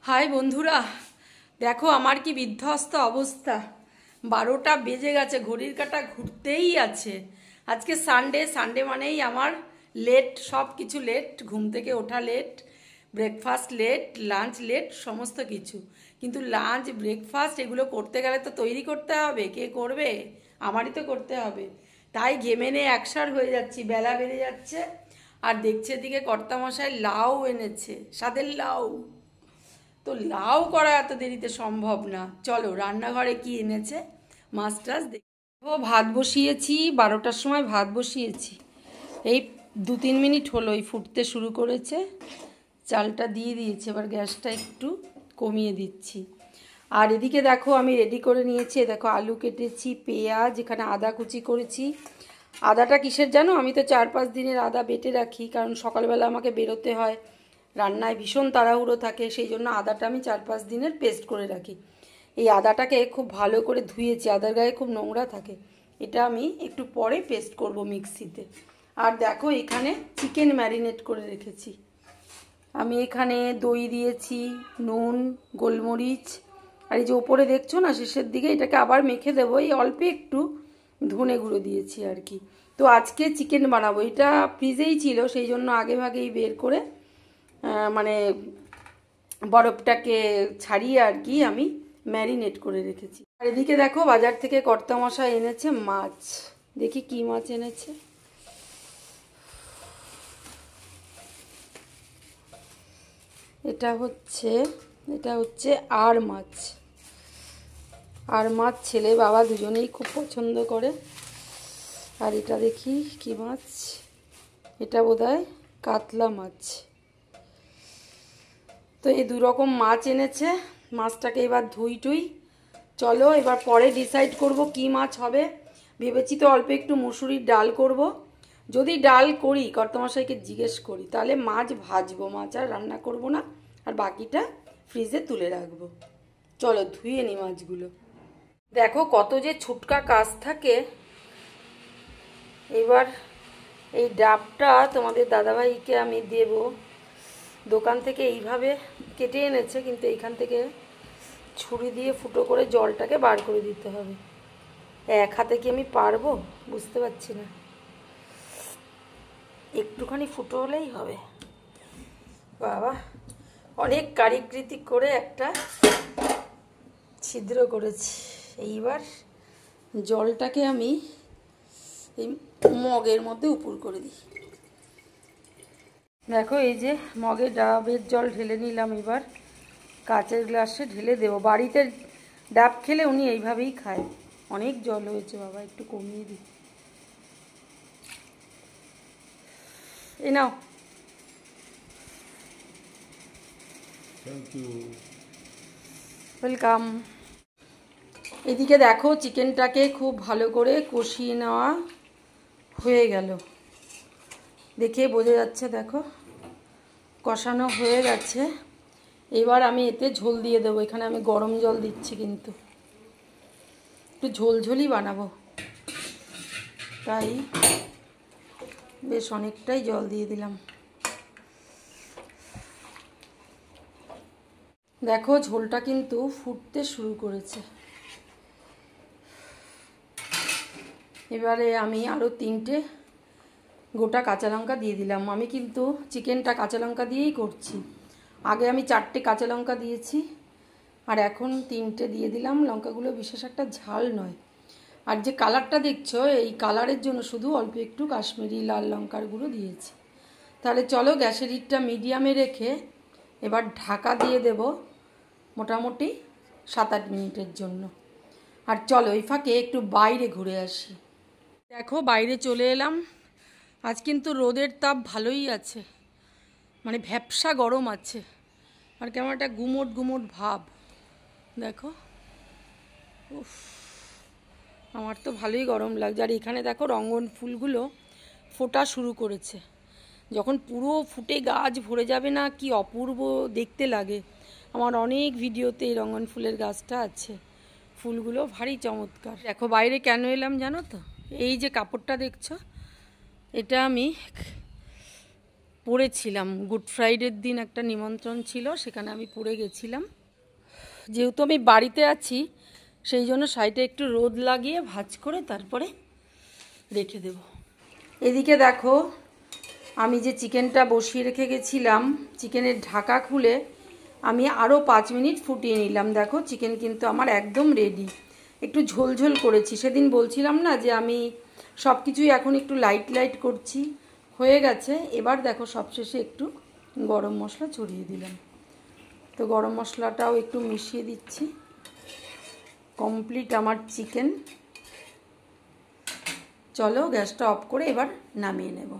High বন্ধুরা, দেখো আমার কি বিধ্বস্ত অবস্থা। 12টা বেজে গেছে, ঘড়ির কাঁটা ঘুরতেই আছে। আজকে সানডে মানেই আমার লেট, সব কিছু লেট। ঘুম থেকে ওঠা late, breakfast late, lunch late, সমস্ত কিছু। কিন্তু লাঞ্চ ব্রেকফাস্ট এগুলো করতে গেলে তো তৈরি করতে হবে। কে করবে? আমারই তো করতে হবে। তাই ঘেমে নিয়ে একসার হয়ে যাচ্ছি, বেলা বেড়ে যাচ্ছে। আর দেখছে দিকে কর্তামশাই লাউ এনেছে, স্বাদের লাউ। তো লাউ করা এত দেরিতে সম্ভব না। চলো রান্নাঘরে কি এনেছে মাছ টাছ দেখি। ও ভাত বসিয়েছি, 12টার সময় ভাত বসিয়েছি। এই 2-3 মিনিট হলো, এই ফুটতে শুরু করেছে। চালটা দিয়ে দিয়েছে, এবার গ্যাসটা একটু কমিয়ে দিচ্ছি। আর এদিকে দেখো আমি রেডি করে নিয়েছি। দেখো আলু কেটেছি, পেঁয়াজ, এখানে আদা কুচি করেছি। আদাটা কিসের জানো? আমি তো 4-5 দিনের আদা বেটে রাখি, কারণ সকালবেলা আমাকে বেরোতে হয়, রান্নায় ভীষণ তাড়াহুড়ো থাকে, সেই জন্য আদাটা আমি 4-5 দিনের পেস্ট করে রাখি। এই আদাটাকে খুব ভালো করে ধুয়েছি, আদার গায়ে খুব নোংরা থাকে। এটা আমি একটু পরে পেস্ট করব মিক্সিতে। আর দেখো এখানে চিকেন ম্যারিনেট করে রেখেছি। আমি এখানে দই দিয়েছি, নুন, গোলমরিচ, আর এই যে ওপরে দেখছো না শেষের দিকে, এটাকে আবার মেখে দেবো। এই অল্প একটু ধনে গুঁড়ো দিয়েছি আর কি। তো আজকে চিকেন বানাবো। এটা ফ্রিজেই ছিল, সেই জন্য আগে ভাগেই বের করে মানে বরফটাকে ছাড়িয়ে আর কি আমি ম্যারিনেট করে রেখেছি। আর এদিকে দেখো বাজার থেকে কর্তামশাই এনেছে মাছ। দেখি কি মাছ এনেছে। এটা হচ্ছে আর মাছ। আর মাছ ছেলে বাবা দুজনেই খুব পছন্দ করে। আর এটা দেখি কি মাছ, এটা বোধহয় কাতলা মাছ। তো এই 2 রকম মাছ এনেছে। মাছটাকে এবার ধুই। চলো এবার পরে ডিসাইড করব কি মাছ হবে। ভেবেছি তো অল্প একটু মুসুরির ডাল করব। যদি ডাল করি কর্তামশাইকে জিজ্ঞেস করি, তাহলে মাছ ভাজবো, মাছ আর রান্না করব না, আর বাকিটা ফ্রিজে তুলে রাখবো। চলো ধুয়ে নি মাছগুলো। দেখো কত যে ছুটকা কাজ থাকে। এবার এই ডাবটা তোমাদের দাদাভাইকে আমি দেব। দোকান থেকে এইভাবে কেটে এনেছে, কিন্তু এইখান থেকে ছুরি দিয়ে ফুটো করে জলটাকে বার করে দিতে হবে। এক হাতে কি আমি পারবো বুঝতে পারছি না। একটুখানি ফুটো হলেই হবে। বাবা অনেক কারিগরি করে একটা ছিদ্র করেছি। এইবার জলটাকে আমি এই মগের মধ্যে উপুর করে দিই। দেখো এই যে মগে ডাবের জল ঢেলে নিলাম। এবার কাচের গ্লাসে ঢেলে দেবো। বাড়িতে ডাব খেলে উনি এইভাবেই খায়। অনেক জল হয়েছে বাবা, একটু কমিয়ে দিই। এই নাও। Thank you, welcome. এদিকে দেখো চিকেনটাকে খুব ভালো করে কষিয়ে নেওয়া হয়ে গেল, দেখে বোঝা যাচ্ছে। দেখো কষানো হয়ে গেছে। এবার আমি এতে ঝোল দিয়ে দেবো। এখানে আমি গরম জল দিচ্ছি, কিন্তু একটু ঝোলঝোলই বানাবো, তাই বেশ অনেকটাই জল দিয়ে দিলাম। দেখো ঝোলটা কিন্তু ফুটতে শুরু করেছে। এবারে আমি আরও 3টে গোটা কাঁচা লঙ্কা দিয়ে দিলাম। আমি কিন্তু চিকেনটা কাঁচা লঙ্কা দিয়েই করছি। আগে আমি 4টে কাঁচা লঙ্কা দিয়েছি, আর এখন 3টে দিয়ে দিলাম। লঙ্কাগুলো বিশেষ একটা ঝাল নয়। আর যে কালারটা দেখছো, এই কালারের জন্য শুধু অল্প একটু কাশ্মীরি লাল লঙ্কার গুঁড়ো দিয়েছি। তাহলে চলো গ্যাসের হিটটা মিডিয়ামে রেখে এবার ঢাকা দিয়ে দেব মোটামুটি 7-8 মিনিটের জন্য। আর চলো এই ফাঁকে একটু বাইরে ঘুরে আসি। দেখো বাইরে চলে এলাম। আজ কিন্তু রোদের তাপ ভালোই আছে, মানে ভ্যাপসা গরম আছে, আর কেমন একটা গুমোট গুমোট ভাব। দেখো উফ, আমার তো ভালোই গরম লাগছে। আর এখানে দেখো রঙ্গন ফুলগুলো ফোটা শুরু করেছে। যখন পুরো ফুটে গাছ ভরে যাবে না, কি অপূর্ব দেখতে লাগে। আমার অনেক ভিডিওতে এই রঙ্গন ফুলের গাছটা আছে। ফুলগুলো ভারী চমৎকার। দেখো বাইরে কেন এলাম জানো তো? এই যে কাপড়টা দেখছো, এটা আমি পড়েছিলাম। গুড ফ্রাইডের দিন একটা নিমন্ত্রণ ছিল, সেখানে আমি পড়ে গেছিলাম। যেহেতু আমি বাড়িতে আছি সেই জন্য সাইডে একটু রোদ লাগিয়ে ভাঁজ করে তারপরে রেখে দেব। এদিকে দেখো আমি যে চিকেনটা বসিয়ে রেখে গেছিলাম, চিকেনের ঢাকা খুলে আমি আরও 5 মিনিট ফুটিয়ে নিলাম। দেখো চিকেন কিন্তু আমার একদম রেডি। একটু ঝোলঝোল করেছি, সেদিন বলছিলাম না যে আমি সব কিছুই এখন একটু লাইট লাইট করছি, হয়ে গেছে। এবার দেখো সবশেষে একটু গরম মশলা ছড়িয়ে দিলাম। তো গরম মশলাটাও একটু মিশিয়ে দিচ্ছি। কমপ্লিট আমার চিকেন। চলো গ্যাসটা অফ করে এবার নামিয়ে নেব।